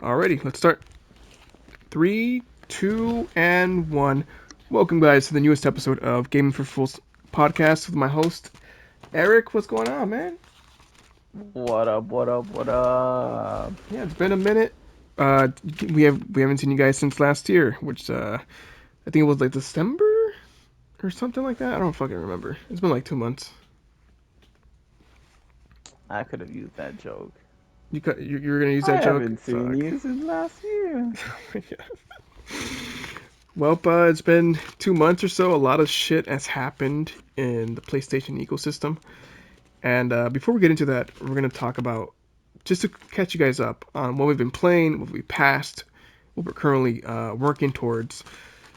Alrighty, let's start. Three, two, and one. Welcome, guys, to the newest episode of Gaming for Fools podcast with my host, Eric. What's going on, man? What up, what up, what up? Yeah, it's been a minute. Uh, we haven't seen you guys since last year, which I think it was like December or something like that. I don't fucking remember. It's been like 2 months. I could have used that joke. You were gonna use I that joke? haven't seen Fuck. you since last year. Well, it's been 2 months or so. A lot of shit has happened in the PlayStation ecosystem. And before we get into that, we're going to talk about, just to catch you guys up on what we've been playing, what we passed, what we're currently working towards.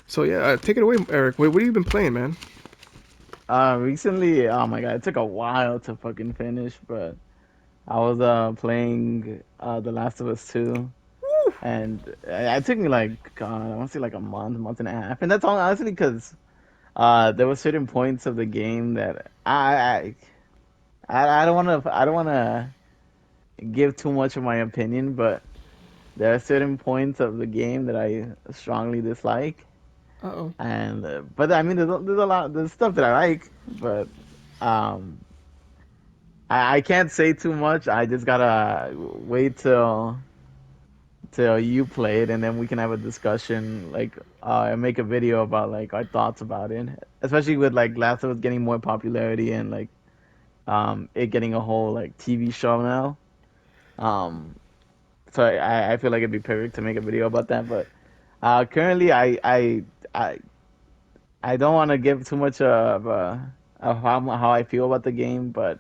So, yeah, take it away, Eric. What have you been playing, man? Recently, oh my god, it took a while to fucking finish, but I was playing The Last of Us 2, and it took me like I want to say like a month and a half, and that's all honestly because there were certain points of the game that I don't want to give too much of my opinion, but there are certain points of the game that I strongly dislike, Uh-oh. and but I mean, there's stuff that I like, but um, I can't say too much. I just gotta wait till you play it, and then we can have a discussion, like and make a video about like our thoughts about it, especially with like Last of Us getting more popularity and like it getting a whole like TV show now. Um, so I feel like it'd be perfect to make a video about that, but. Currently, I I don't want to give too much of how I feel about the game, but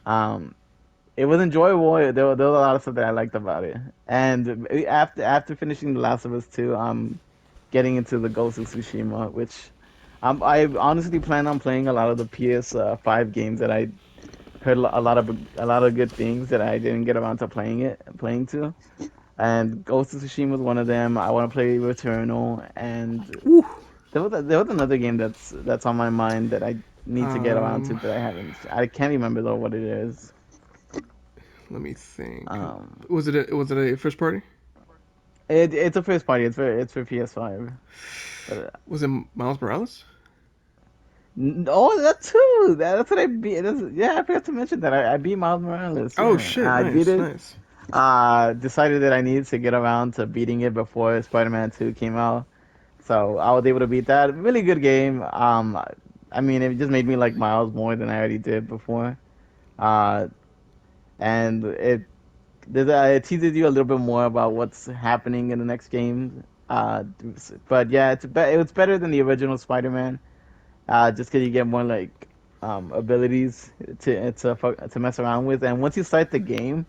um, it was enjoyable. There was a lot of stuff that I liked about it. And after finishing The Last of Us 2, I'm getting into the Ghost of Tsushima, which I honestly plan on playing a lot of the PS5 games that I heard a lot of good things that I didn't get around to playing to. And Ghost of Tsushima is one of them. I want to play Returnal, and Woo. there was another game that's on my mind that I need to get around to Um, that I haven't. I can't remember though what it is. Let me think. Um, Was it a first party? it's a first party. It's for PS5. But Was it Miles Morales? oh, that too. That's what I beat. Yeah, I forgot to mention that I beat Miles Morales. Oh, Yeah, shit. I beat Nice, it. nice. Decided that I needed to get around to beating it before Spider-Man 2 came out. So I was able to beat that. Really good game. I mean, it just made me like Miles more than I already did before. Uh, and it teases you a little bit more about what's happening in the next game. But yeah, it's better than the original Spider-Man. Just because you get more like abilities to mess around with, and once you start the game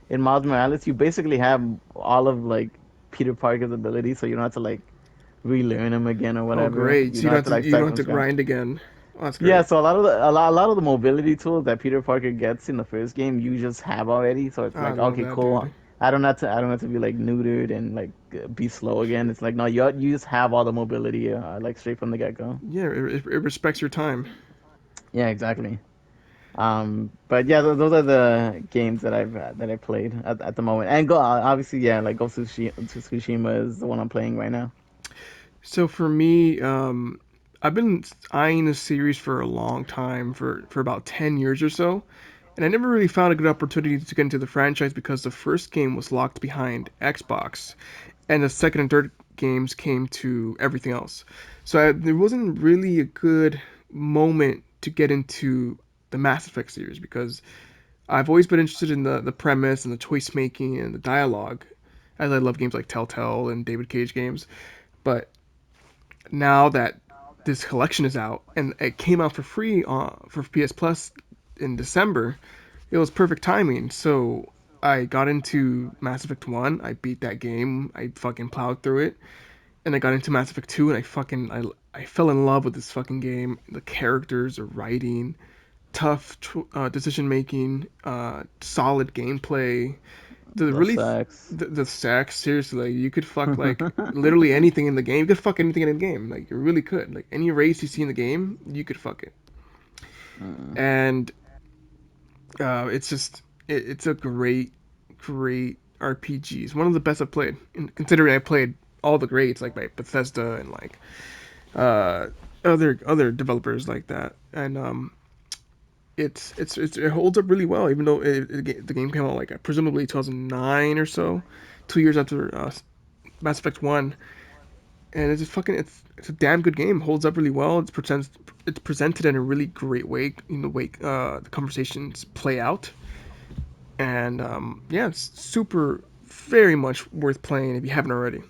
in Miles Morales, you basically have all of like Peter Parker's abilities, so you don't have to like relearn them again or Oh, whatever. great. You So you don't have don't to have to, like you don't start have from to scratch. grind again. Oh, that's Yeah, great. so a lot of the mobility tools that Peter Parker gets in the first game, you just have already. So it's I like, love okay, that, dude. cool. I don't have to be like neutered and like be slow again. It's like no, you just have all the mobility like straight from the get go. Yeah, it respects your time. Yeah, exactly. But yeah, those are the games that I played at the moment. And go obviously, yeah, like Tsushima is the one I'm playing right now. So for me, I've been eyeing this series for a long time, for about 10 years or so, and I never really found a good opportunity to get into the franchise because the first game was locked behind Xbox, and the second and third games came to everything else. So there wasn't really a good moment to get into the Mass Effect series because I've always been interested in the premise and the choice making and the dialogue, as I love games like Telltale and David Cage games. But now that this collection is out and it came out for free for PS Plus in December, it was perfect timing. So I got into Mass Effect 1. I beat that game. I fucking plowed through it. And I got into Mass Effect 2 and I fell in love with this fucking game. The characters, the writing, tough decision making, solid gameplay, the The really sex. the sex, seriously, like, you could fuck like literally anything in the game. You could fuck anything in the game, like you really could. Like any race you see in the game, you could fuck it. And it's just it's a great RPGs. One of the best I've played. And considering I played all the greats like by Bethesda and like uh, other developers like that, and it holds up really well. Even though the game came out like presumably 2009 or so, 2 years after Mass Effect One, and it's a damn good game. Holds up really well. It's presented in a really great way in the way the conversations play out, and yeah, it's super very much worth playing if you haven't already.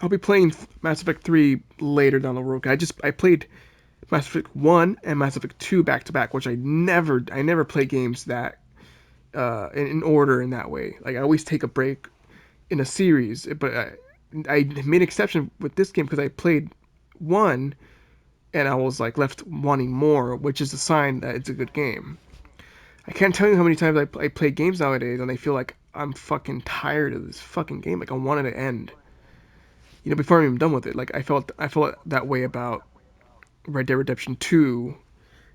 I'll be playing Mass Effect 3 later down the road. I played Mass Effect 1 and Mass Effect 2 back to back, which I never play games that in order in that way. Like I always take a break in a series, but I made an exception with this game because I played 1 and I was like left wanting more, which is a sign that it's a good game. I can't tell you how many times I play games nowadays and I feel like I'm fucking tired of this fucking game. Like I wanted to end, before I'm even done with it. Like I felt that way about Red Dead Redemption 2,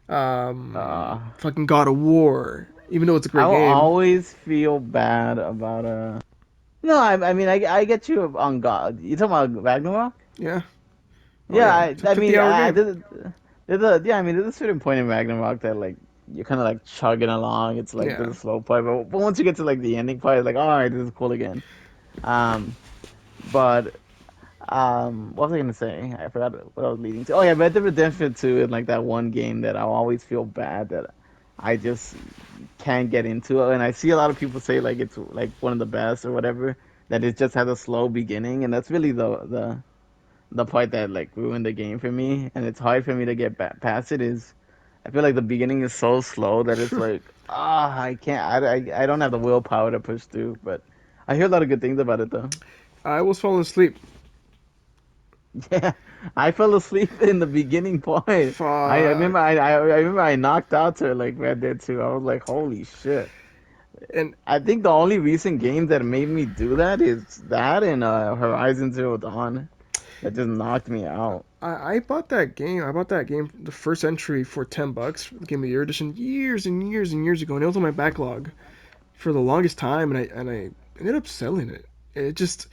Uh, fucking God of War. Even though it's a I great will game, always feel bad about No, I mean I get you on God. You talking about Ragnarok? yeah, oh Yeah, yeah, I it's a I mean 50-hour I game. did. There's a yeah, I mean there's a certain point in Ragnarok that like you're kind of like chugging along. It's like Yeah, the slow part, but once you get to like the ending part, it's like all right, this is cool again. Um, but what was I gonna say? I forgot what I was leading to. Oh yeah, Red Dead Redemption 2 is like that one game that I'll always feel bad that I just can't get into it. And I see a lot of people say like it's like one of the best or whatever, that it just has a slow beginning, and that's really the part that like ruined the game for me. And it's hard for me to get back past it. Is I feel like the beginning is so slow that it's like I can't. I don't have the willpower to push through. But I hear a lot of good things about it though. I was falling asleep. Yeah, I fell asleep in the beginning point. I Fuck. remember I remember I knocked out to like Red Dead 2. I was like, holy shit. And I think the only recent game that made me do that is that and Horizon Zero Dawn that just knocked me out. I bought that game. I bought that game, the first entry, for $10, the Game of the Year edition, years and years and years ago, and it was on my backlog for the longest time, and I ended up selling it. It just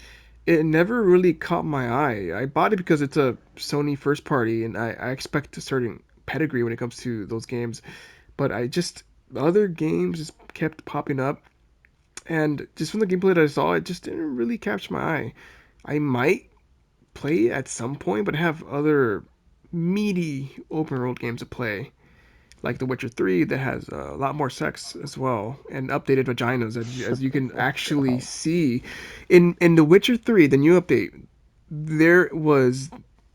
it never really caught my eye. I bought it because it's a Sony first party, and I expect a certain pedigree when it comes to those games. But the other games just kept popping up, and just from the gameplay that I saw, it just didn't really catch my eye. I might play at some point, but I have other meaty open world games to play, like The Witcher 3 that has a lot more sex as well and updated vaginas as you can actually Oh, see in The Witcher 3, the new update. There was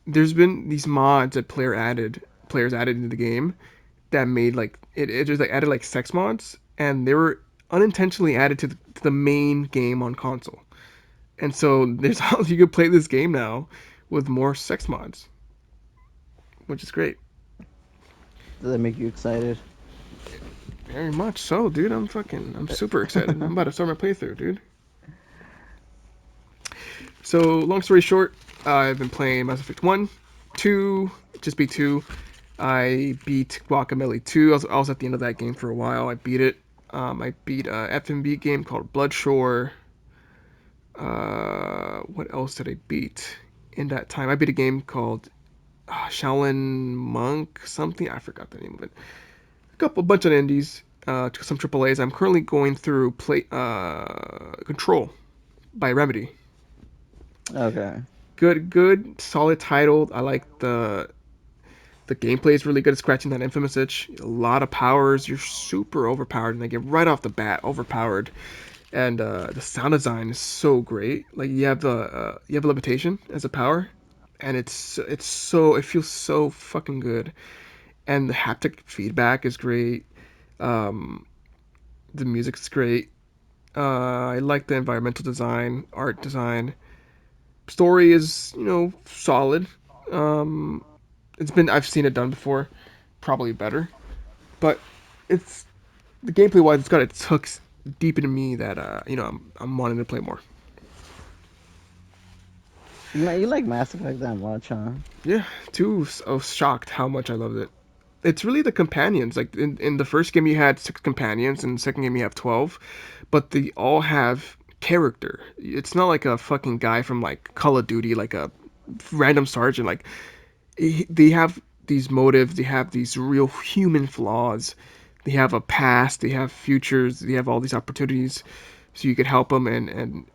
there's been these mods that players added into the game that made like it just like added like sex mods, and they were unintentionally added to the main game on console. And so there's you can play this game now with more sex mods, which is great. does that make you excited? Very much so, dude. I'm super excited. I'm about to start my playthrough, dude. So, long story short, I've been playing Mass Effect 1, 2, just beat 2. I beat Guacamelee 2. I was at the end of that game for a while. I beat it. I beat a FMV game called Bloodshore. What else did I beat in that time? I beat a game called Shaolin Monk something. I forgot the name of it. A bunch of indies, some triple A's. I'm currently going through play Control by Remedy. Okay. Good, solid title. I like the gameplay is really good at scratching that infamous itch. A lot of powers. You're super overpowered, and they get right off the bat overpowered. And the sound design is so great. Like you have levitation as a power, and it feels so fucking good. And the haptic feedback is great. Um, the music's great. I like the environmental design, art design. Story is, solid. Um, I've seen it done before, probably better, but it's the gameplay wise, it's got its hooks deep into me that I'm wanting to play more. You like Mass Effect that much, huh? Yeah, too. I was shocked how much I loved it. It's really the companions. Like in the first game, you had 6 companions, and the second game, you have 12, but they all have character. It's not like a fucking guy from like Call of Duty, like a random sergeant. Like they have these motives, they have these real human flaws, they have a past, they have futures, they have all these opportunities, so you could help them, and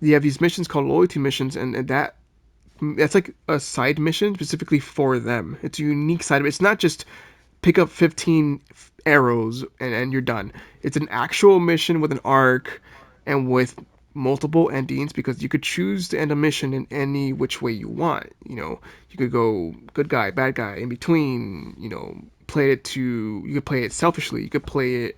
you have these missions called loyalty missions, and that's like a side mission specifically for them. It's a unique side. It's not just pick up 15 arrows and you're done. It's an actual mission with an arc and with multiple endings because you could choose to end a mission in any which way you want. You could go good guy, bad guy, in between. Play it to you could play it selfishly. You could play it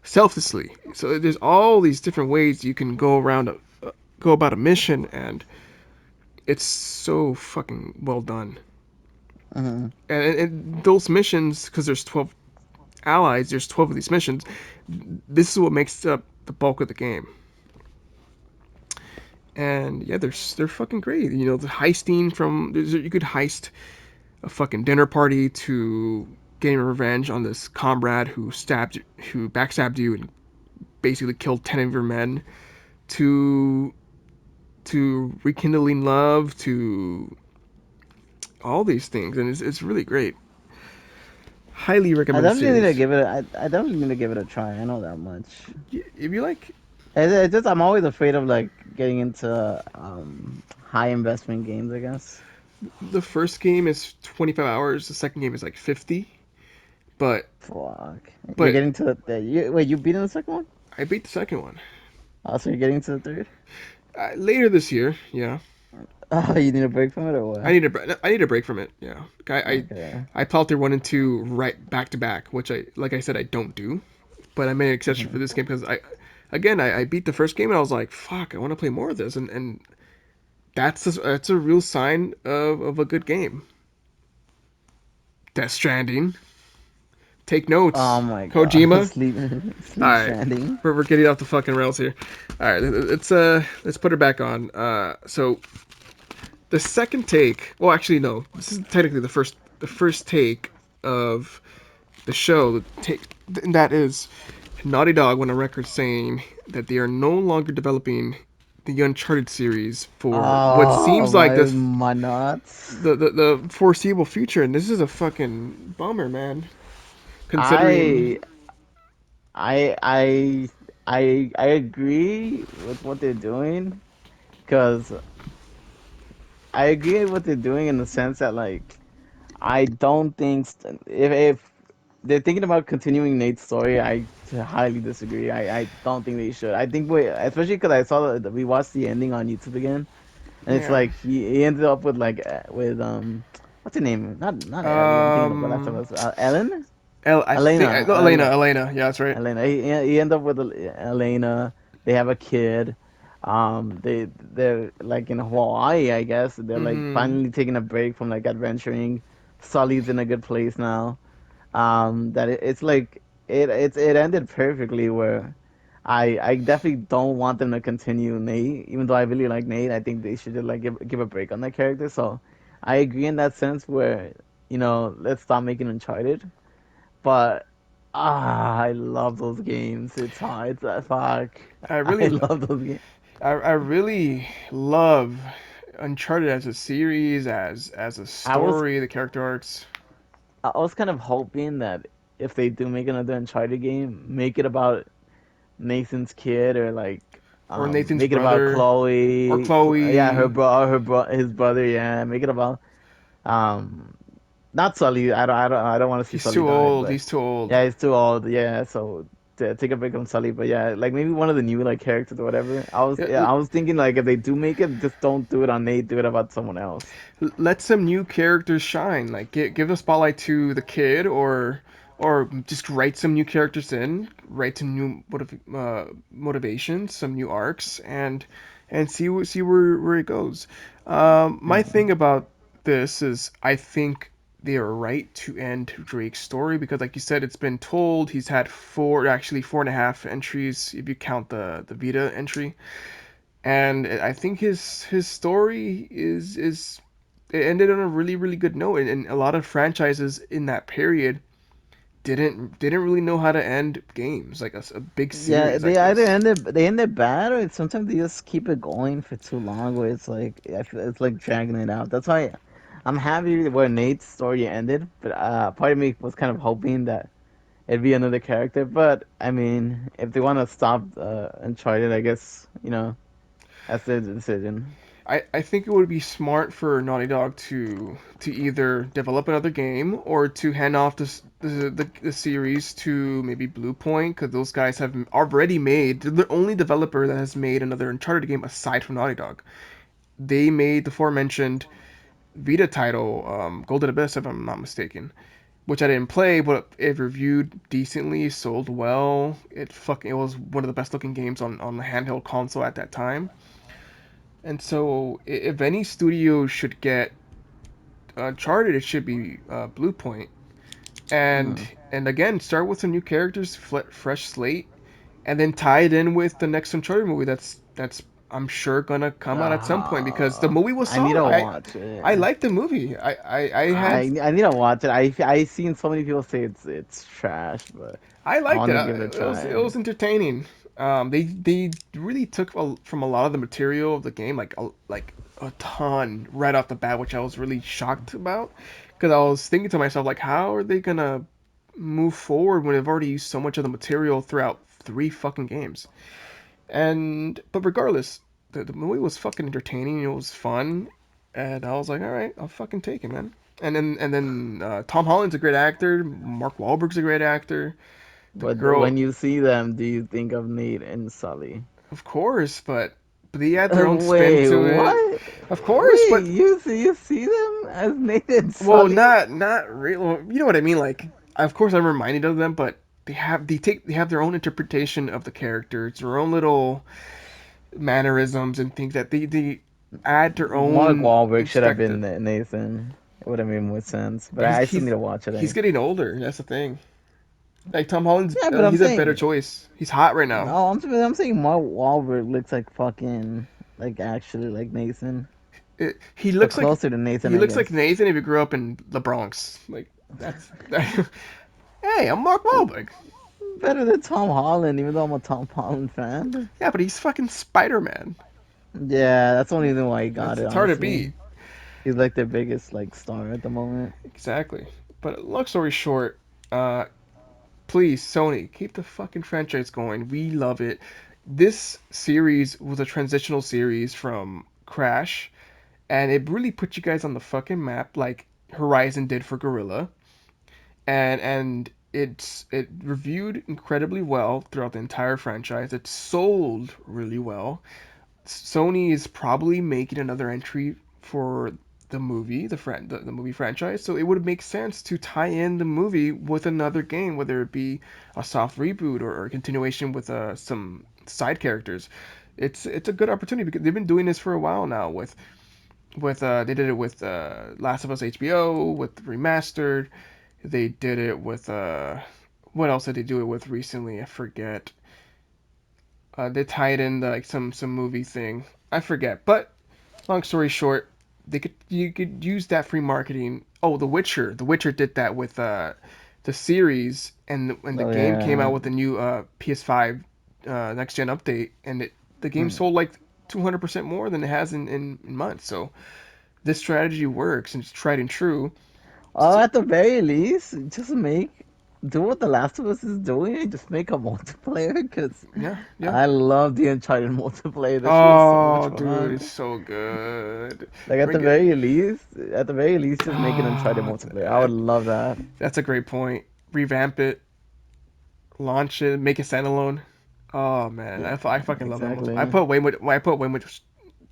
selflessly. So there's all these different ways you can go about a mission, and it's so fucking well done. Hmm. And those missions, because there's 12 allies, there's 12 of these missions. This is what makes up the bulk of the game. And yeah, they're fucking great. The heisting you could heist a fucking dinner party to getting revenge on this comrade who backstabbed you and basically killed 10 of your men, to rekindling love, to all these things, and it's really great. Highly I recommend the definitely need to series. give it. I definitely need to give it a try. I know that much. If you like, It's just I'm always afraid of like getting into high investment games, I guess. the first game is 25 hours, the second game is like 50, but Fuck. You're but getting to wait, you beating the second one? I beat the second one. Also, you're getting to the third? Later this year. Yeah, Oh, you need a break from it or what? I need a break from it. Yeah, Okay. I plowed through one and two right back to back, which like I said I don't do, but I made an exception for Hmm. this game because I beat the first game and I was like, fuck, I want to play more of this, and that's a real sign of a good game. Death Stranding. Take Oh notes, my god, Kojima. sleep, All sleep right, stranding. we're getting off the fucking rails here. All right, let's put her back on. So the second take. Well, actually, no. This is technically the first take of the show. And that is Naughty Dog went on record saying that they are no longer developing the Uncharted series for what Oh seems like my nuts. the foreseeable future, and this is a fucking bummer, man. Considering, I I I I agree with what they're doing because I agree with what they're doing in the sense that like I don't think if they're thinking about continuing Nate's story, I highly disagree. I don't think they should. I think especially because I saw we watched the ending on YouTube again, and it's yeah. like he ended up with like with what's her name? Not Ellie. I'm thinking of The Last of Um, Us. Ellen, I think Elena, no, Elena. Elena. Elena. Yeah, that's right. Elena. He ended up with Elena. They have a kid. They're like in Hawaii, I guess. They're like Mm-hmm. finally taking a break from like adventuring. Sully's in a good place now. It's like it ended perfectly where I definitely don't want them to continue Nate, even though I really like Nate. I think they should just like give a break on that character. So I agree in that sense where let's stop making Uncharted. But I love those games. It's hard. It's fuck. I I really, love those games. I really love Uncharted as a series, as a I was story, the character arcs, I was kind of hoping that if they do make another Uncharted game, make it about Nathan's kid or like or Nathan's make it about brother, or Chloe. Yeah, Chloe. his brother. Yeah, make it about um not Sully. I don't want to see He's Sully too die, old. but He's too old. yeah, he's too old. Yeah, so to take a break from Sully, but yeah, like maybe one of the new like characters or whatever. Yeah, I was thinking like if they do make it, just don't do it on Nate, do it about someone else. let some new characters shine. Like give the spotlight to the kid, or just write some new characters in, write some new motivations, some new arcs, and see where it goes. My Hmm. thing about this is I think they are right to end Drake's story because, like you said, it's been told. He's had actually 4.5 entries if you count the Vita entry, and I think his story is it ended on a really good note, and a lot of franchises in that period didn't really know how to end games like a big Yeah, series they like either this. ended bad, or sometimes they just keep it going for too long, where it's like I feel it's like dragging it out. That's why I'm happy where Nate's story ended, but part of me was kind of hoping that it'd be another character. But I mean, if they want to stop Uncharted, I guess that's their decision. I think it would be smart for Naughty Dog to either develop another game or to hand off the series to maybe Blue Point, because those guys have already made, they're the only developer that has made another Uncharted game aside from Naughty Dog. They made the aforementioned Vita title, Golden Abyss, if I'm not mistaken, which I didn't play, but it reviewed decently, sold well. It was one of the best looking games on the handheld console at that time. And so, if any studio should get Uncharted, it should be Blue Point. And Mm. and again, start with some new characters, fresh slate, and then tie it in with the next Uncharted movie. That's I'm sure gonna come out at some point because the movie was I need solid. to watch it. I liked the movie. I had I need to watch it. I seen so many people say it's trash, but I I liked want it. to give it a It try. was entertaining. They really took from a lot of the material of the game, like a ton right off the bat, which I was really shocked about, because I was thinking to myself like, how are they gonna move forward when they've already used so much of the material throughout three fucking games? And but regardless, the movie was fucking entertaining. It was fun, and I was like, all right, I'll fucking take it, man. And then Tom Holland's a great actor. Mark Wahlberg's a great actor. The But girl, when you see them, do you think of Nate and Sully? of course, but they add their own spin Wait, to it. what? Of course, Wait, but you see them as Nate and well, Sully? not really. Well, you know what I mean? Like, of course, I'm reminded of them, but they have their own interpretation of the characters, their own little mannerisms and things that they add their Mark own Wahlberg should have been perspective. Nathan. It would have made more sense, but But I still need to watch it. he's getting older. That's the thing. Like Tom Holland's, Yeah, but I'm he's a better saying, choice. He's hot right now. no, I'm saying Mark Wahlberg looks like fucking, like actually like Nathan, He or looks like closer to Nathan, I guess. Nathan if he grew up in the Bronx. Like that's. Hey, I'm Mark Wahlberg. Better than Tom Holland, even though I'm a Tom Holland fan. Yeah, but he's fucking Spider Man. Yeah, that's the only reason why he got it, It's hard to honestly. beat. He's like their biggest like star at the moment. Exactly. But long story short, uh, please Sony keep the fucking franchise going. We love it. This series was a transitional series from Crash, and it really put you guys on the fucking map like Horizon did for Gorilla. And it reviewed incredibly well throughout the entire franchise. It sold really well. Sony is probably making another entry for the movie, the movie franchise. So it would make sense to tie in the movie with another game, whether it be a soft reboot or a continuation with some side characters. It's a good opportunity because they've been doing this for a while now. With they did it with Last of Us HBO with remastered. They did it with what else did they do it with recently? I forget. They tied in like some movie thing. I forget. But long story short, you could use that free marketing. Oh, The Witcher. The Witcher did that with the series, and when the Oh game came out yeah. with the new PS5 next gen update, and the game Hmm. sold like 200% more than it has in months. So this strategy works and it's tried and true. Oh, at the very least, just do what The Last of Us is doing and just make a multiplayer, because Yeah, yeah. I love the Uncharted multiplayer. That shit was so much Oh, dude, it's fun. so good. Like Bring it. at the very least, just make an Uncharted Oh, multiplayer. I would love that. that's a great point. Revamp it, launch it, make it standalone. Oh man, Yeah, I fucking love that mode. exactly. I put way much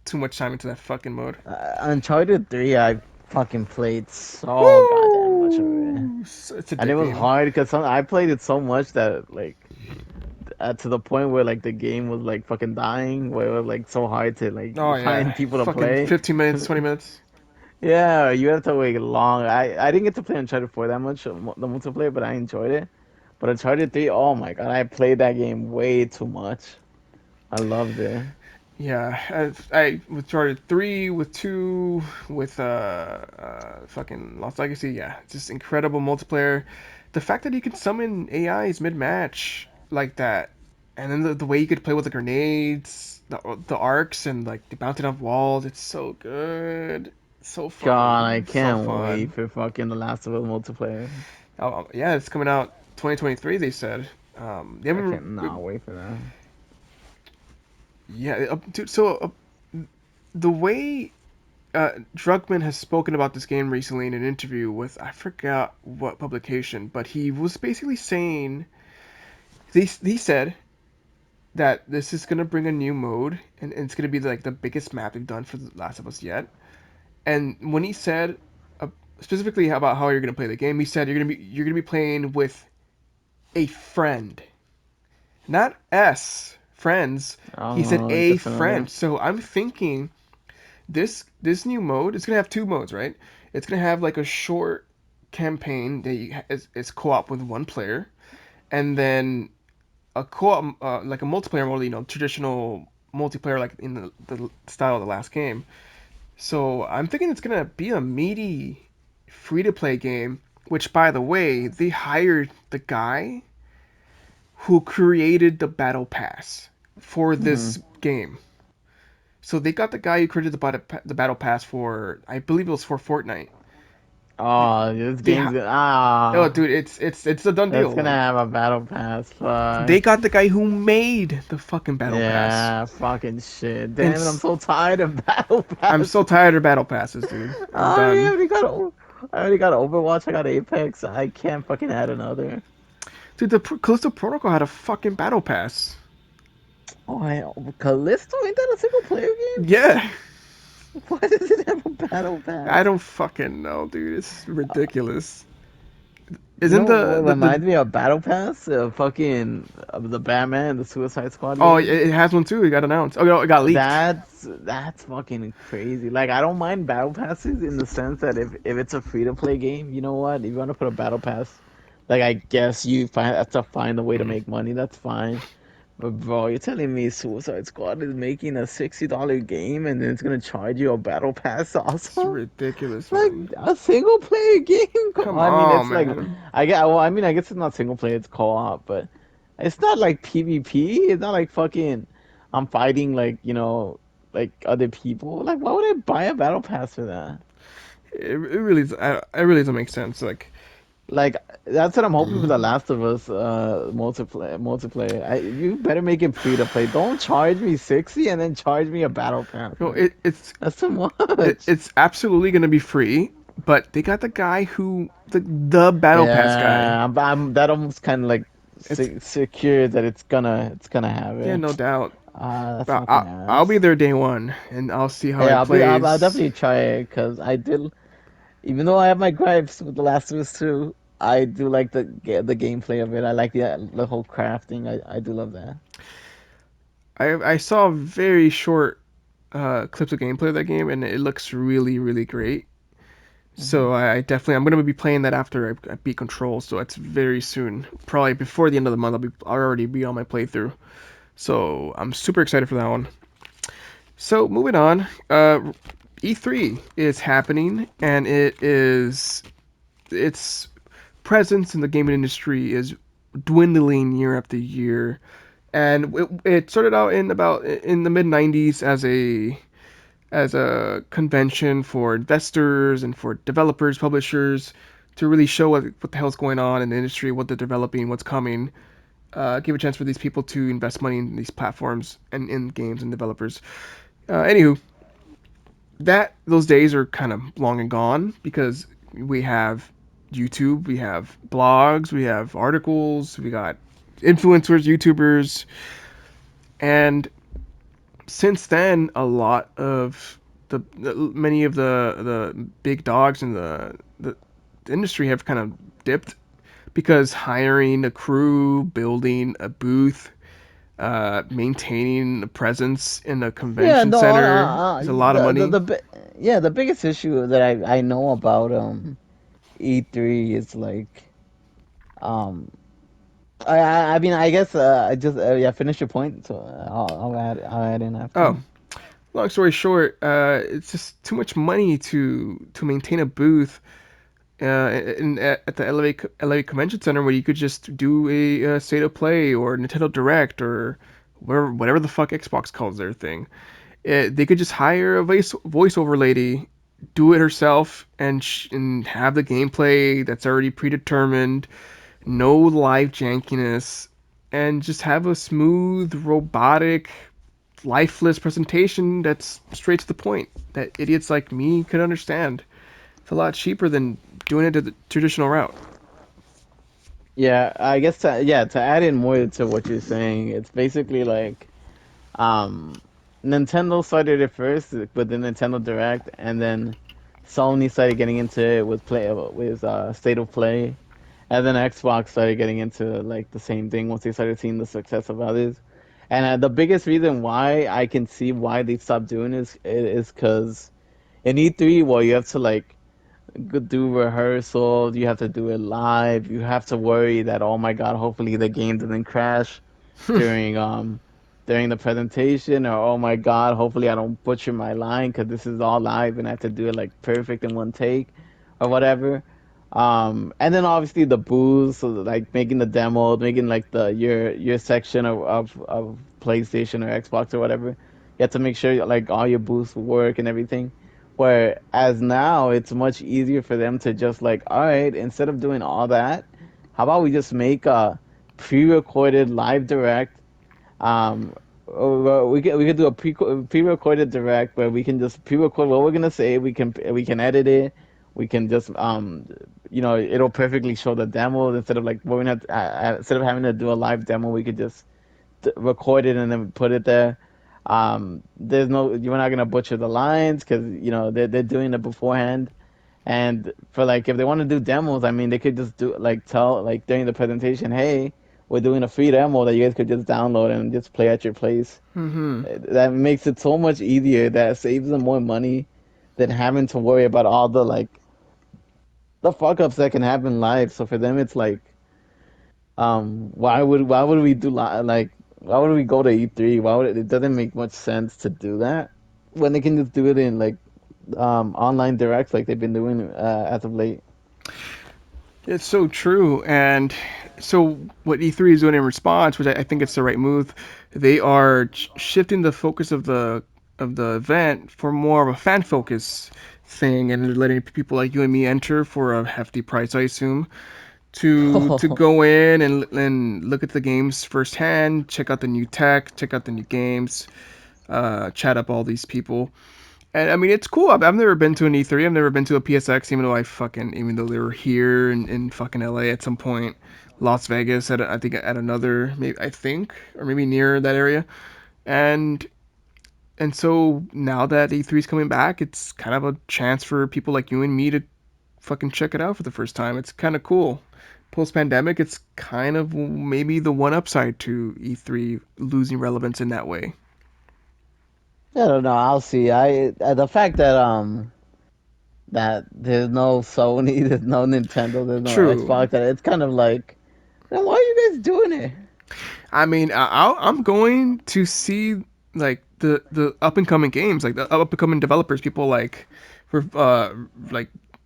too much time into that fucking mode. Uncharted 3, I fucking played so goddamn much of it. Woo! It's And it was addicting. hard because I played it so much that like to the point where like the game was like fucking dying, where it was like so hard to like Oh yeah, find people to fucking play. 15 minutes, 20 minutes. Yeah, you have to wait long. I didn't get to play Uncharted 4 that much, the multiplayer, but I enjoyed it. But Uncharted 3, oh my God, I played that game way too much. I loved it. Yeah, I with Uncharted 3, with 2, with fucking Lost Legacy. Yeah, just incredible multiplayer. the fact that you can summon AIs mid match like that, and then the way you could play with the grenades, the arcs, and like the bouncing off walls, it's so good, so God, I fun, so can't wait fun. for fucking The Last of Us multiplayer. Yeah, it's coming out 2023. They said. They I haven't. can't not wait for that. Yeah, dude. So the way Druckmann has spoken about this game recently in an interview with I forgot what publication, but he was basically saying he said that this is gonna bring a new mode and it's gonna be like the biggest map they've done for The Last of Us yet. And when he said uh, specifically about how you're gonna play the game, he said you're gonna be playing with a friend, not S friends. He said Oh, a definitely. friend. So I'm thinking this new mode it's gonna have two modes, right? It's gonna have like a short campaign that is co-op with one player, and then a co-op like a multiplayer mode, traditional multiplayer like in the style of the last game. So I'm thinking it's gonna be a meaty free to play game. Which, by the way, they hired the guy who created the battle pass for Hmm. this game. So they got the guy who created the battle pass for, I believe it was for Fortnite. Oh, this They game's ha- gonna oh, dude, it's a done that's deal. gonna Like have a battle pass. they Fuck. got the guy who made the fucking battle pass, Yeah, fucking shit. and Damn it, I'm so tired of battle I'm so passes. tired of battle passes, dude. I'm I done. already got I already got Overwatch, I got Apex. I can't fucking add another. Dude, the Callisto Protocol had a fucking battle pass. Oh, Callisto, ain't that a single player game? Yeah, Why does it have a battle I pass? don't fucking know, dude. It's ridiculous. You Isn't know what the reminds me of Battle Pass? Fucking the Batman, the Suicide Squad oh, it game. it has one too. It got announced. Oh no, it got leaked. That's fucking crazy. Like I don't mind battle passes in the sense that if it's a free to play game, you know what? If you want to put a battle pass, like I guess you have to find a way to make money. That's fine. But bro, you're telling me Suicide Squad is making a $60 game and then it's gonna charge you a battle pass It's also? ridiculous, Like man. a single player game? Come I mean, on, it's like man. I mean, I guess it's not single player, it's co-op, but it's not like PvP. It's not like fucking I'm fighting like, like other people. Like, why would I buy a battle pass for that? It really it really doesn't make sense. Like, Like, that's what I'm hoping for The Last of Us multiplayer. You better make it free to play. Don't charge me 60 and then charge me a battle pass. no, Like, that's too much. it's absolutely gonna be free. But they got the guy who the battle pass guy. Yeah, that almost kind of like It's secure that it's gonna have yeah, it. no doubt. That's But fucking I'll be ass. there day one, and I'll see how Yeah, it I'll plays. definitely try it because I did. Even though I have my gripes with The Last of Us 2, I do like the gameplay of it. I like the whole crafting. I do love that. I saw very short clips of gameplay of that game, and it looks really really great. Hmm. So I definitely I'm gonna be playing that after I beat Control. So it's very soon, probably before the end of the month. I'll already be on my playthrough. So I'm super excited for that one. So moving on, E3 is happening, and its presence in the gaming industry is dwindling year after year. And it started out in the mid '90s as a convention for investors and for developers, publishers to really show what the hell's going on in the industry, what they're developing, what's coming. Give a chance for these people to invest money in these platforms and in games and developers. Anywho, those days are kind of long and gone because we have YouTube, we have blogs, we have articles, we got influencers, YouTubers, and since then, a lot of many of the big dogs in the industry have kind of dipped because hiring a crew, building a booth, maintaining a presence in a Yeah, convention no, center is a lot of money. yeah, the biggest issue that I know about E3 is like um I mean I guess I just yeah, finish your point, so I'll add in Oh, after. long story short, it's just too much money to maintain a booth at the LA Convention Center where you could just do a state of play or Nintendo Direct or whatever the fuck Xbox calls their thing. They could just hire a voiceover lady, do it herself, and have the gameplay that's already predetermined, no live jankiness, and just have a smooth, robotic, lifeless presentation that's straight to the point that idiots like me could understand. It's a lot cheaper than doing it the traditional route. Yeah, I guess to add in more to what you're saying, it's basically like um Nintendo started it first with the Nintendo Direct, and then Sony started getting into it with State of Play, and then Xbox started getting into like the same thing once they started seeing the success of others. And the biggest reason why I can see why they stopped doing this is because in E3, well, you have to like do rehearsals, you have to do it live, you have to worry that oh my God, hopefully the game doesn't crash during during the presentation, or oh my God, hopefully I don't butcher my line because this is all live and I have to do it like perfect in one take or whatever. And then obviously the booths, so like making the demo, making like the your section of PlayStation or Xbox or whatever. You have to make sure like all your booths work and everything. Whereas now it's much easier for them to just like, all right, instead of doing all that, how about we just make a pre-recorded live direct. We could do a pre-recorded direct where we can just pre-record what we're gonna say. We can edit it. We can just it'll perfectly show the demo instead of like we're gonna instead of having to do a live demo, we could just record it and then put it there. There's no You're not gonna butcher the lines because they're doing it beforehand. And for like if they want to do demos, I mean they could just do like tell like during the presentation, hey, we're doing a free demo that you guys could just download and just play at your place. Mm-hmm. That makes it so much easier. That saves them more money than having to worry about all the like the fuck ups that can happen live. So for them, it's like, why would we do like why would we go to E3? It doesn't make much sense to do that when they can just do it in like online directs like they've been doing as of late. It's so true. And so, what E3 is doing in response, which I think it's the right move, they are shifting the focus of the event for more of a fan focus thing, and letting people like you and me enter for a hefty price, I assume, to go in and look at the games firsthand, check out the new tech, check out the new games, chat up all these people. And I mean, it's cool. I've never been to an E3. I've never been to a PSX, even though they were here in fucking LA at some point, Las Vegas I think at another, maybe I think, or maybe near that area. And and so now that E3 is coming back, it's kind of a chance for people like you and me to fucking check it out for the first time. It's kind of cool. Post pandemic, it's kind of maybe the one upside to E3 losing relevance in that way. I don't know. I'll see. The fact that there's no Sony, there's no Nintendo, there's no True. Xbox, that it's kind of like, then why are you guys doing it? I mean, I'm going to see like the up and coming games, like the up and coming developers, people like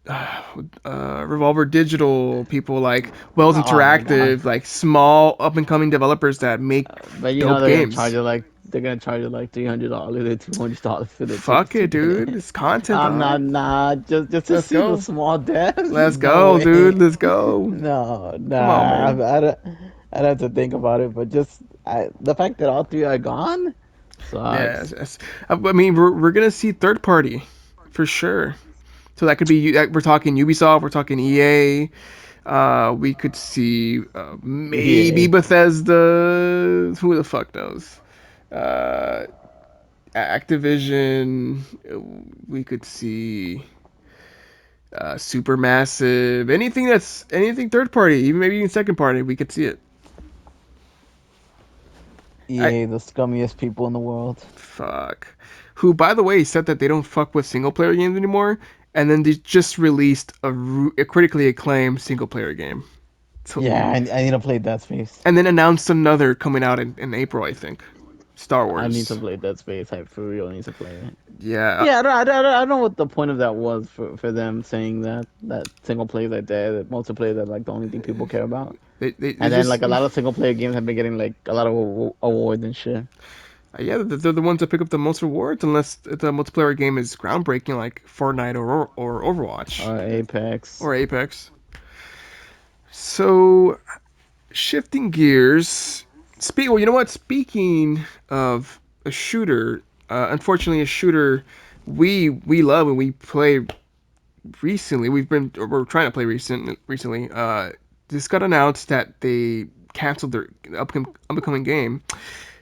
Revolver Digital, people like Wells Oh my God. Interactive, like small up and coming developers that make But you know dope games. they're gonna charge you like $300 or $200 for the tickets Fuck to it, get dude. in. It's content, I'm not dog. not just to Let's see the go. small devs. Let's No go, dude. way. Let's go. No, Come on, nah. man. I'd have to think about it. But the fact that all three are gone Yeah, sucks. I mean, we're gonna see third party for sure. So that could be we're talking Ubisoft, we're talking EA. We could see maybe Yeah. Bethesda. Who the fuck knows? Uh, Activision. We could see Supermassive. Anything third party, even maybe even second party. We could see it. I EA, the scummiest people in the world. fuck. Who, by the way, said that they don't fuck with single player games anymore, and then they just released a critically acclaimed single player game. So, Yeah, I need to play Dead Space. and then announced another coming out in April, I think. Star I need to Wars. play Dead Space. I for real need to play it. Yeah, Yeah, I don't know what the point of that was for them saying that single players are dead, that multiplayer are like the only thing people care about. they And then just like a lot of single player games have been getting like a lot of awards and shit. yeah, they're the ones that pick up the most rewards unless the multiplayer game is groundbreaking like Fortnite or Overwatch Apex. or Apex. So shifting gears. Well, you know what? Speaking of a shooter, unfortunately, a shooter we love and we play recently. We're trying to play recently. This got announced that they canceled their upcoming game.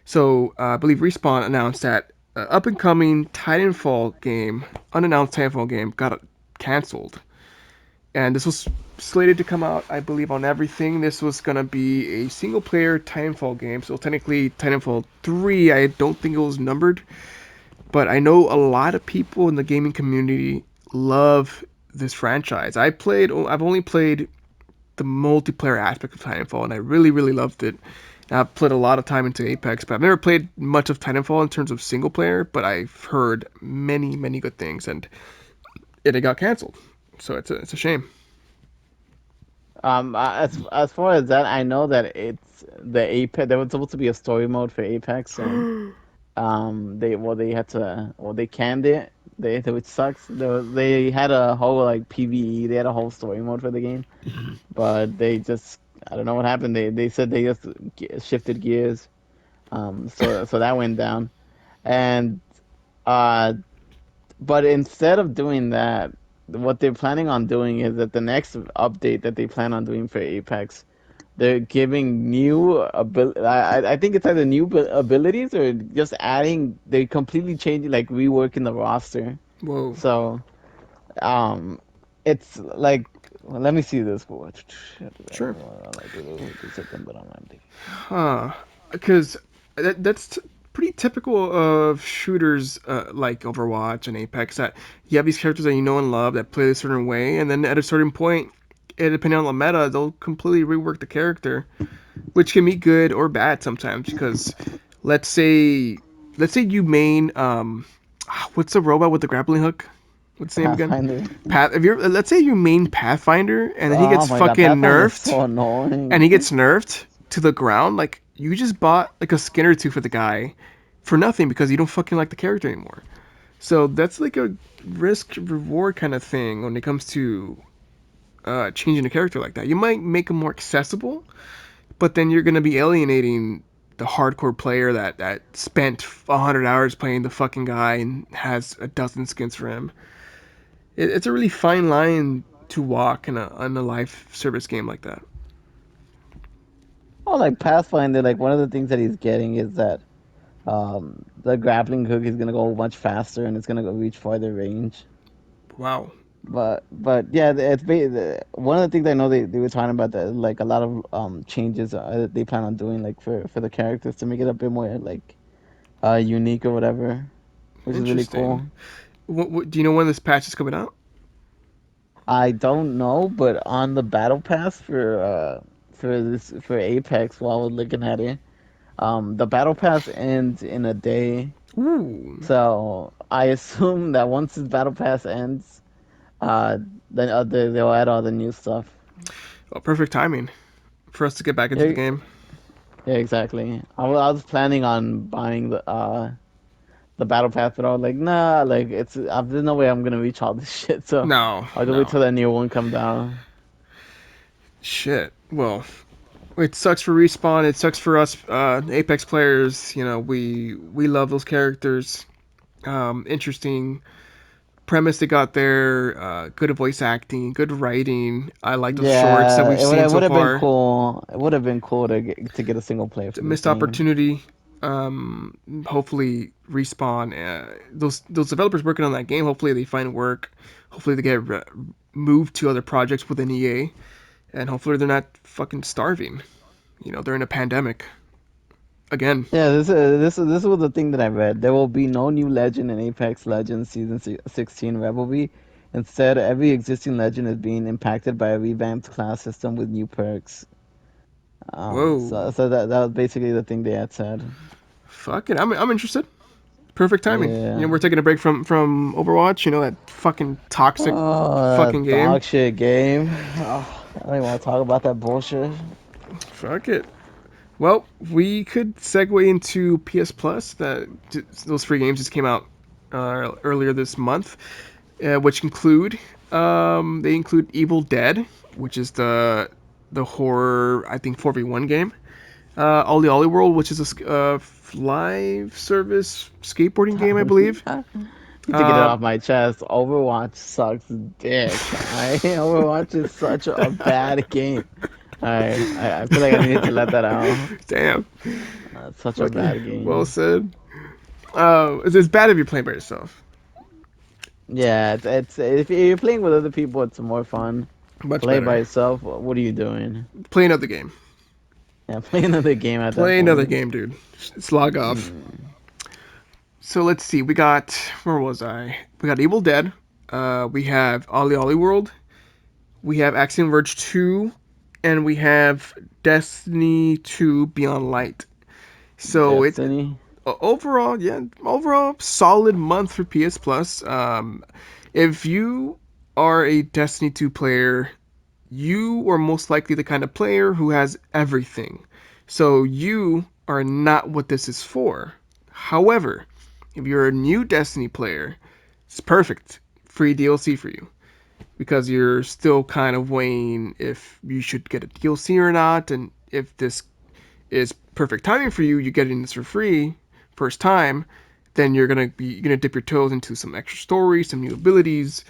So I believe Respawn announced that up and coming Titanfall game, unannounced Titanfall game, got canceled. And this was slated to come out, I believe, on everything. This was gonna be a single player Titanfall game. So technically, Titanfall 3. I don't think it was numbered, but I know a lot of people in the gaming community love this franchise. I've only played the multiplayer aspect of Titanfall, and I really, really loved it. And I've put a lot of time into Apex, but I've never played much of Titanfall in terms of single player. But I've heard many, many good things, and it got canceled. So it's a shame. As far as that, I know that it's the Apex. There was supposed to be a story mode for Apex, and they had to they canned it. Which sucks. They had a whole like PvE. They had a whole story mode for the game, but they just I don't know what happened. They said they just shifted gears. So that went down, and uh, but instead of doing that, what they're planning on doing is that the next update that they plan on doing for Apex, they're giving new I think it's either new abilities or just adding. They completely changing like reworking the roster. Whoa. So um, it's like let me see this. What Sure. like do September online. Huh. Because that's pretty typical of shooters like Overwatch and Apex that you have these characters that you know and love that play a certain way, and then at a certain point, depending on the meta, they'll completely rework the character, which can be good or bad sometimes. Because let's say let's say you main what's the robot with the grappling hook? What's his name again? Pathfinder. Path. If you're let's say you main Pathfinder and then he Oh gets my God, fucking Pathfinder is nerfed so and he annoying. gets nerfed to the ground, like you just bought like a skin or two for the guy for nothing because you don't fucking like the character anymore. So that's like a risk reward kind of thing when it comes to changing a character like that. You might make him more accessible, but then you're gonna be alienating the hardcore player that spent 100 hours playing the fucking guy and has a dozen skins for him. It's a really fine line to walk in a live service game like that. Oh, like Pathfinder, like one of the things that he's getting is that the grappling hook is gonna go much faster and it's gonna go reach farther range. Wow. But yeah, one of the things I know they were talking about that like a lot of changes they plan on doing like for the characters to make it a bit more like unique or whatever, which is really Interesting. cool. Do you know when this patch is coming out? I don't know, but on the battle pass for Apex, while I was looking at it, the battle pass ends in a day. Ooh. So I assume that once this battle pass ends, uh, then they'll add all the new stuff. Well, perfect timing for us to get back into the Yeah, game. yeah, exactly. I was planning on buying the battle pass, but I was like, nah, like there's no way I'm gonna reach all this shit. So No, I'll just wait no. till that new one come down. Shit. Well, it sucks for Respawn. It sucks for us Apex players. You know, we love those characters. Interesting premise they got there. Good voice acting, good writing. I like those shorts that Yeah, we've seen it so would have been far. cool. It would have been cool to get a single player for this Missed game. opportunity. Hopefully, Respawn, those developers working on that game. Hopefully, they find work. Hopefully, they get moved to other projects within EA, and hopefully, they're not fucking starving. You know, they're in a pandemic again. Yeah, this was the thing that I read. There will be no new legend in Apex Legends Season 16 Revelry. Instead, every existing legend is being impacted by a revamped class system with new perks. Whoa. So that was basically the thing they had said. Fuck it, I'm interested. Perfect timing. You know, Yeah. we're taking a break from Overwatch. You know that fucking toxic Oh, fucking that game. dog shit game. Oh, I don't even want to talk about that bullshit. Fuck it. Well, we could segue into PS Plus. Those free games just came out earlier this month, which they include Evil Dead, which is the horror I think 4v1 game. Ollie Ollie World, which is a live service skateboarding game, I believe. To get it Uh, off my chest, Overwatch sucks dick. Alright, Overwatch is such a bad game. I feel like I needed to let that out. Damn, It's such a fucking bad well game. said. It's bad if you're playing by yourself. Yeah, it's if you're playing with other people, it's more fun. Much Play by better. yourself, what are you doing? Play another game. Yeah, play another game at that Play another point. game, dude. It's log off. Mm. So let's see. We got where was I? We got Evil Dead. We have Ollie Ollie World. We have Axiom Verge 2, and we have Destiny 2 Beyond Light. So it's Destiny. overall, yeah, overall solid month for PS Plus. If you are a Destiny 2 player, you are most likely the kind of player who has everything. So you are not what this is for. However, if you're a new Destiny player, it's perfect. Free DLC for you because you're still kind of weighing if you should get a DLC or not, and if this is perfect timing for you, you getting this for free first time, then you're gonna dip your toes into some extra stories, some new abilities,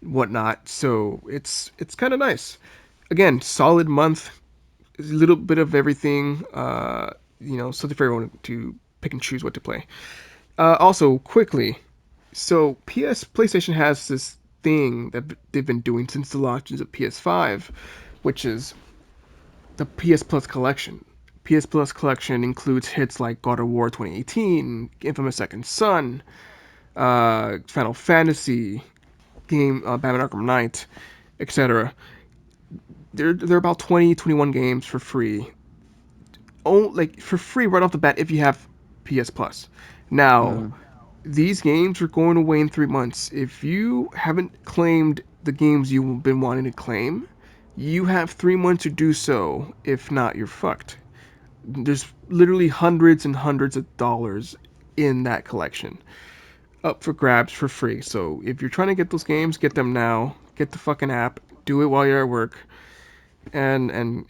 whatnot. So it's kind of nice. Again, solid month, a little bit of everything. Something for everyone to pick and choose what to play. Also, quickly, so PlayStation has this thing that they've been doing since the launches of PS5, which is the PS Plus collection. PS Plus collection includes hits like God of War 2018, Infamous Second Son, Final Fantasy, Batman Arkham Knight, etc. They're about 20, 21 games for free. Oh, like for free right off the bat if you have PS Plus. Now, Mm. these games are going away in 3 months. If you haven't claimed the games you've been wanting to claim, you have 3 months to do so. If not, you're fucked. There's literally hundreds and hundreds of dollars in that collection up for grabs for free. So if you're trying to get those games, get them now. Get the fucking app. Do it while you're at work, and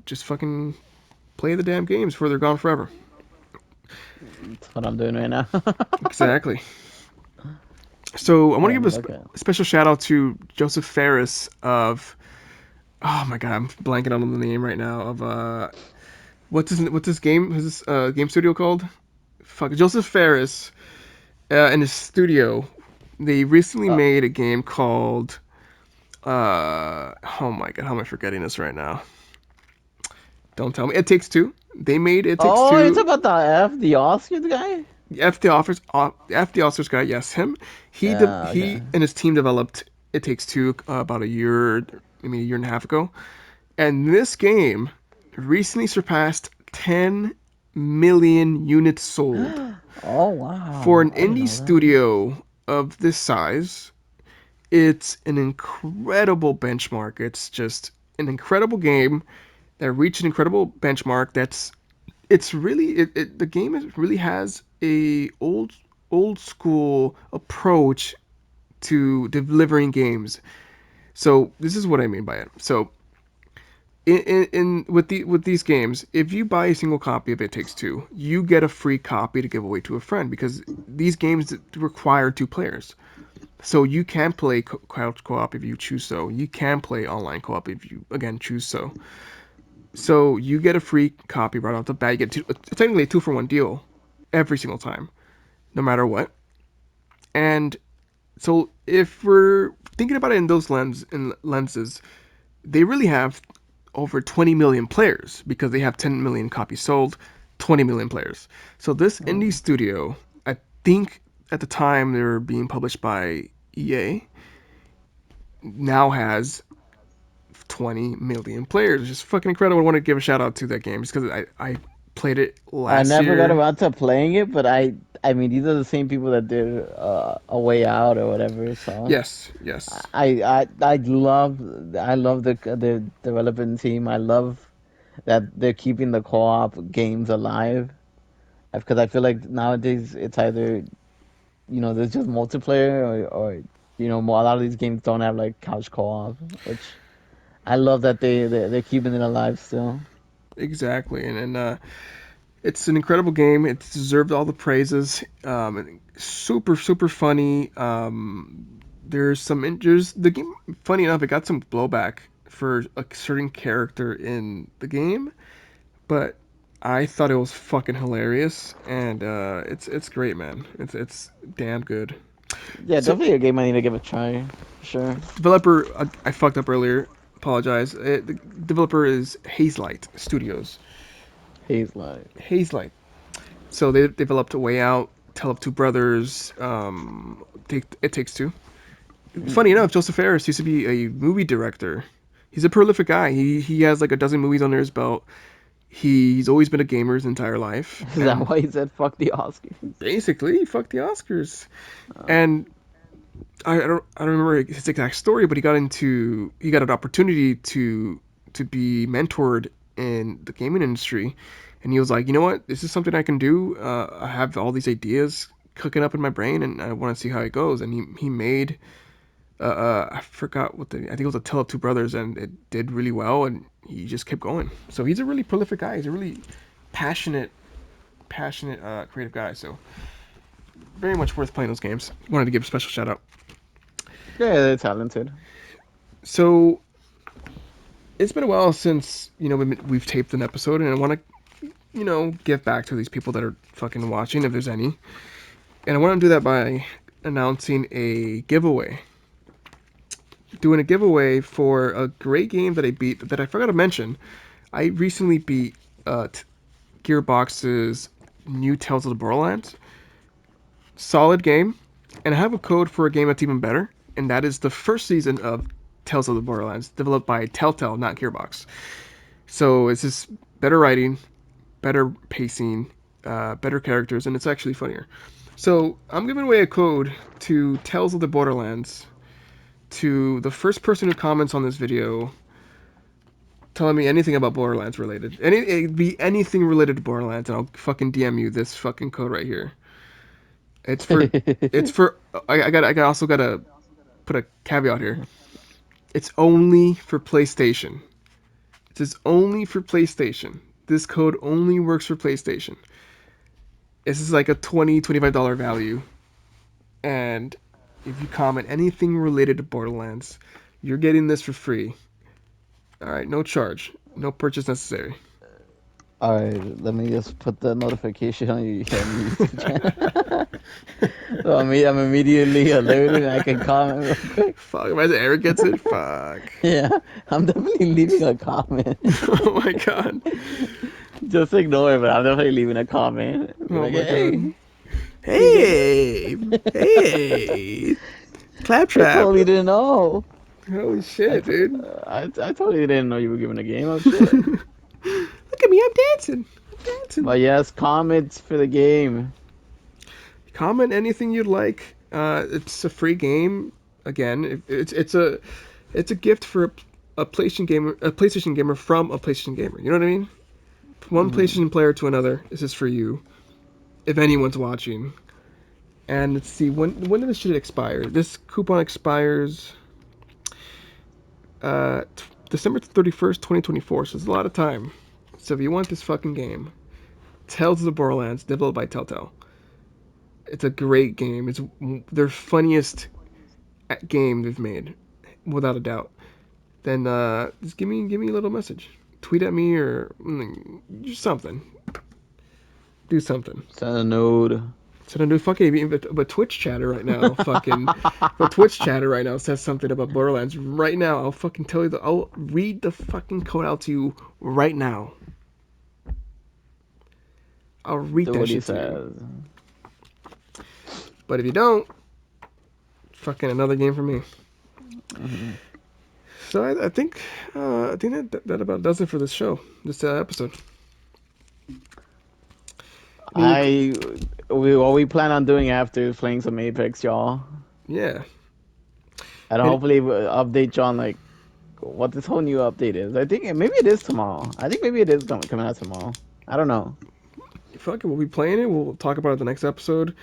just fucking play the damn games before they're gone forever. That's what I'm doing right now. Exactly. So I want to give a Look at. special shout out to Joseph Ferris of. Oh my god, I'm blanking on the name right now of what's this game studio called? Fuck, Joseph Ferris in his studio. They recently Uh, made a game called oh my god, how am I forgetting this right now? Don't tell me. It Takes Two. They made It Takes oh, it's Two. about the Oscars guy. F the Oscars guy, yes, him. Yeah. Okay. He and his team developed It Takes Two about a year, maybe a year and a half ago, and this game recently surpassed 10 million units sold Oh for an wow, I didn't indie know that. studio of this size. It's an incredible benchmark. It's just an incredible game that reached an incredible benchmark. It's really the game really has a old school approach to delivering games. So this is what I mean by it. So with these games, if you buy a single copy of It Takes Two, you get a free copy to give away to a friend because these games require two players. So you can play couch co-op if you choose so. You can play online co-op if you again choose so. So you get a free copy right off the bat. You get technically a 2-for-1 deal every single time, no matter what. And so if we're thinking about it in those lenses, they really have over 20 million players because they have 10 million copies sold, 20 million players. So this indie Mm. studio, I think at the time they were being published by EA, now has 20 million players, which is fucking incredible. I want to give a shout out to that game just because I Played it I last never got year. around to playing it, but I mean, these are the same people that did A Way Out or whatever. So Yes, yes, I love the development team. I love that they're keeping the co-op games alive because I feel like nowadays it's either there's just multiplayer or a lot of these games don't have like couch co-op, which I love that they're keeping it alive still. exactly. And it's an incredible game. It's deserved all the praises. Super super funny. There's there's the game. Funny enough, it got some blowback for a certain character in the game, but I thought it was fucking hilarious, and it's great, man. It's damn good. Yeah, So definitely a game I need to give a try for sure. developer, I fucked up earlier. Apologize. The developer is Hazelight Studios. Haze Light. Hazelight. So they developed A Way Out, Tell of Two Brothers, It Takes Two. Funny Mm. enough, Joseph Fares used to be a movie director. He's a prolific guy. He has like a dozen movies under his belt. He's always been a gamer his entire life, Is that and why he said fuck the Oscars? basically, fuck the Oscars. Uh, And I don't remember his exact story, but he got an opportunity to be mentored in the gaming industry, and he was like, you know what, this is something I can do. I have all these ideas cooking up in my brain, and I want to see how it goes. And he made I forgot what I think it was a Tale of Two Brothers, and it did really well, and he just kept going. So he's a really prolific guy. He's a really passionate passionate creative guy. So very much worth playing those games. Wanted to give a special shout out. yeah, they're talented. So it's been a while since we've taped an episode, and I want to give back to these people that are fucking watching, if there's any. And I want to do that by announcing a giveaway. Doing a giveaway for a great game that I beat that I forgot to mention. I recently beat Gearbox's new Tales of the Borderlands. Solid game, and I have a code for a game that's even better, and that is the first season of Tales of the Borderlands, developed by Telltale, not Gearbox. So it's just better writing, better pacing, better characters, and it's actually funnier. So I'm giving away a code to Tales of the Borderlands to the first person who comments on this video telling me anything about Borderlands related. It'd be anything related to Borderlands, and I'll fucking DM you this fucking code right here. It's for it's for I also gotta put a caveat here. It's only for PlayStation. It is only for PlayStation. This code only works for PlayStation. This is like a $25 value. And if you comment anything related to Borderlands, you're getting this for free. Alright, no charge. No purchase necessary. All right, let me just put the notification on your YouTube channel. So I'm immediately alerted and I can comment real quick. Fuck, imagine Eric gets it? Fuck. Yeah, I'm definitely leaving a comment. Oh my god. Just ignore it, but I'm definitely leaving a comment. Be Oh like, my god. hey, you get Hey! Hey! I Claptrap! totally didn't know. Holy shit, dude. I totally didn't know you were giving a game. Oh shit. Look at me, I'm dancing. I'm dancing. But yes, comments for the game. Comment anything you'd like. It's a free game. Again, it's a gift for a PlayStation gamer from a PlayStation gamer. You know what I mean? From one Hmm. PlayStation player to another. This is for you, if anyone's watching. And let's see when did this shit expire? This coupon expires December 31st, 2024. So it's a lot of time. So if you want this fucking game, Tales of the Borderlands, developed by Telltale. It's a great game. It's their funniest game they've made, without a doubt. Then just give me a little message. Tweet at me or do something. Do something. Send a node. So don't do fucking. But Twitch chatter right now, fucking. But Twitch chatter right now says something about Borderlands. Right now, I'll fucking tell you. I'll read the fucking code out to you right now. I'll read Do that what he shit to you. says. But if you don't, fucking another game for me. Hmm. So I think that about does it for this show, this episode. I mean, What we plan on doing after is playing some Apex, y'all, yeah. and And hopefully we'll update you on like what this whole new update is. I think maybe it is tomorrow. I think maybe it is coming out tomorrow. I don't know. fuck it, we'll be playing it. We'll talk about it the next episode,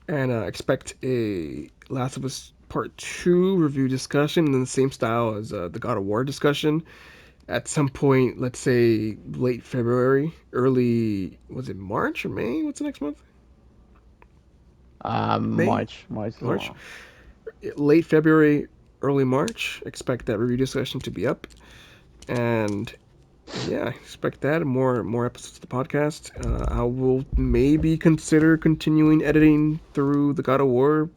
and expect a Last of Us Part Two review discussion in the same style as the God of War discussion at some point. Let's say late February, early was it March or May? What's the next month? May, March March, tomorrow. late February, early March. Expect that review discussion to be up, and yeah, I expect that and more episodes of the podcast. I will maybe consider continuing editing through the God of War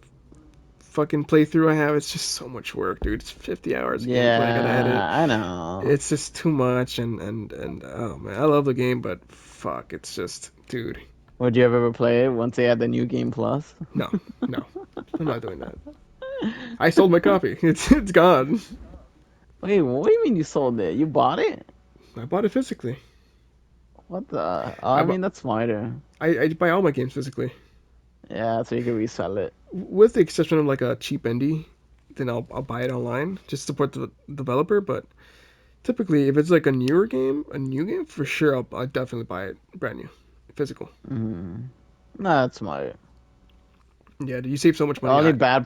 fucking playthrough I have. It's just so much work, dude. It's 50 hours of gameplay I gotta edit. Yeah, I know. It's just too much, and oh man, I love the game, but fuck, it's just, dude, Would you ever play it once they add the new game plus? no, no, I'm not doing that. I sold my copy. It's gone. Wait, what do you mean you sold it? You bought it? I bought it physically. What the? Oh, I I bu- mean, that's smarter. I buy all my games physically, Yeah, so you can resell it. with the exception of like a cheap indie. Then I'll buy it online just to support the developer. But typically, if it's like a new game for sure, I'll definitely buy it brand new, physical. Mm. Nah, that's smart. Yeah, you save so much The money. only bad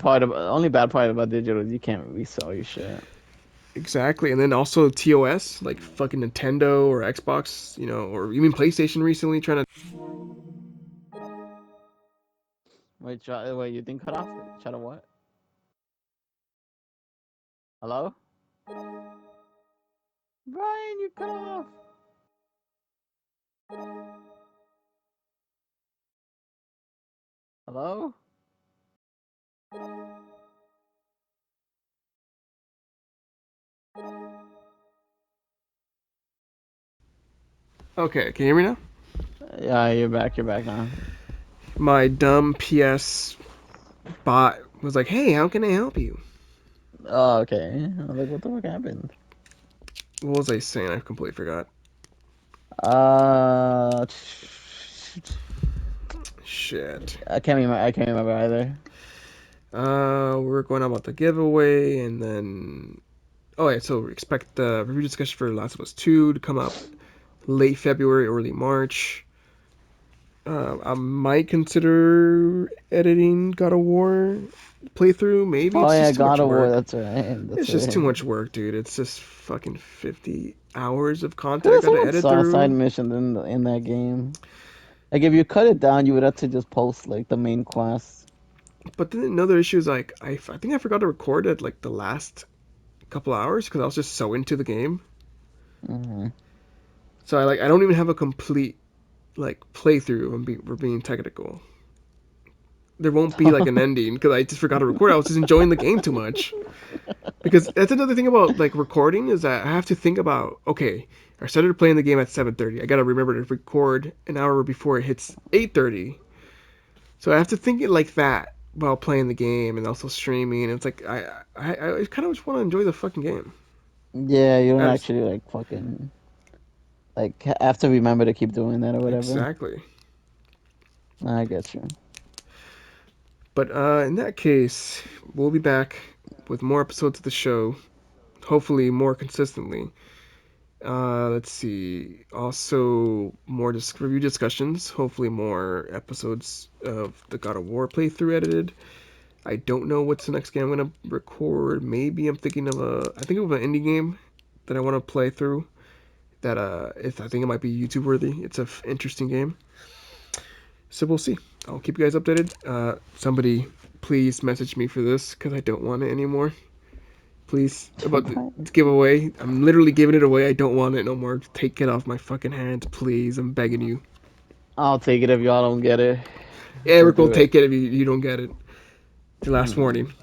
part about digital is you can't resell your shit. Exactly, and then also TOS, like fucking Nintendo or Xbox, or even PlayStation recently trying to. Wait, you think cut off? Shut up, what? Hello? Brian, you cut off. Hello? Okay, can you hear me now? Yeah, you're back. You're back now. My dumb PS bot was like, "Hey, how can I help you?" Oh, okay. I was like, what the fuck happened? What was I saying? I completely forgot. Uh, Shit. I can't remember either. We're going on about the giveaway, and then yeah. So expect the review discussion for Last of Us 2 to come up late February, early March. I might consider editing God of War playthrough. Maybe Oh it's yeah, just too God much of War. work. That's right. It's That's just too right. much work, dude. It's just fucking 50 hours of content I There's so gotta much edit side through. missions in that game. Like if you cut it down, you would have to just post like the main quest. But then another issue is like I think I forgot to record at like the last couple hours because I was just so into the game. Hmm. So I don't even have a complete like playthrough. We're being technical. There won't be like an ending because I just forgot to record. I was just enjoying the game too much. Because that's another thing about like recording is that I have to think about, okay, I started playing the game at 7:30. I gotta remember to record an hour before it hits 8:30. So I have to think it like that while playing the game and also streaming. It's like I kind of just want to enjoy the fucking game. Yeah, you don't I just, actually like fucking like have to remember to keep doing that or whatever. exactly. I get you. But in that case, we'll be back with more episodes of the show, hopefully more consistently. Let's see. Also, more review discussions. Hopefully, more episodes of the God of War playthrough edited. I don't know what's the next game I'm gonna record. Maybe I'm thinking of I think of an indie game that I want to play through. That I think it might be YouTube worthy. It's a interesting game. So we'll see. I'll keep you guys updated. Somebody please message me for this because I don't want it anymore. Please, about the giveaway. I'm literally giving it away. I don't want it no more. Take it off my fucking hands, please. I'm begging you. I'll take it if y'all don't get it. Just Eric will do it. take it if you don't get it. The last Mm. warning.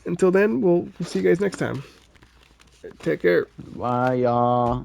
Until then, we'll see you guys next time. Take care. Bye, y'all.